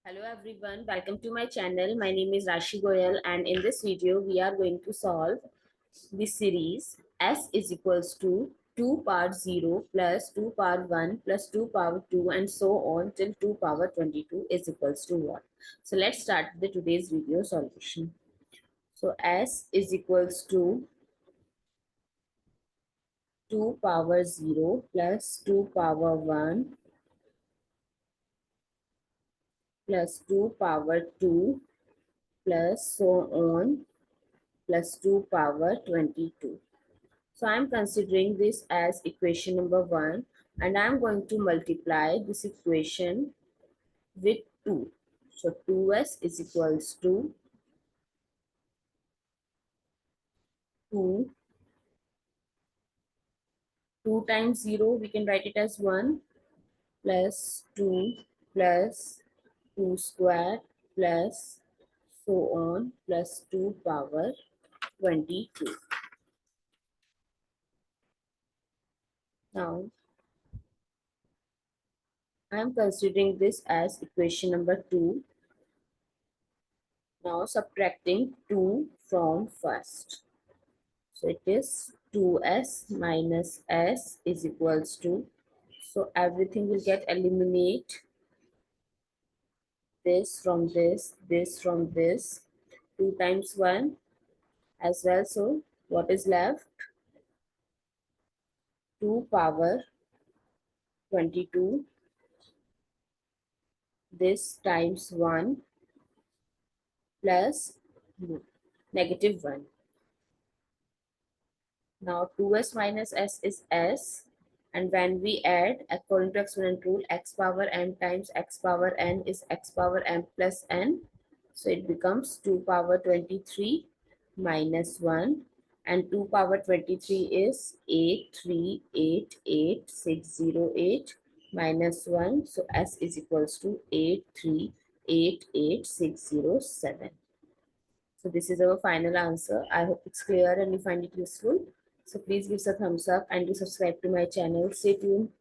Hello everyone, welcome to my channel. My name is Rashi Goel and in this video we are going to solve the series S is equals to 2 power 0 plus 2 power 1 plus 2 power 2 and so on till 2 power 22 is equals to 1. So let's start the today's video solution. So S is equals to 2 power 0 plus 2 power 1 plus 2 power 2 plus so on plus 2 power 22. So I'm considering this as equation number 1 and I'm going to multiply this equation with 2. So 2s is equals to 2. 2 times 0 we can write it as 1 plus 2 plus 2 square plus so on plus 2 power 22. Now I'm considering this as equation number 2. Now subtracting 2 from first. So it is 2s minus s is equals to, so everything will get eliminate, this from this from this, 2 times 1 as well. So what is left? 2 power 22, this times 1 plus negative 1. Now 2s minus s is s, and when we add according to exponent rule, x power n times x power n is x power n plus n. So it becomes 2 power 23 minus 1, and 2 power 23 is 8388608 minus 1. So s is equals to 8388607. So this is our final answer. I hope it's clear and you find it useful. So please give us a thumbs up and do subscribe to my channel. Stay tuned.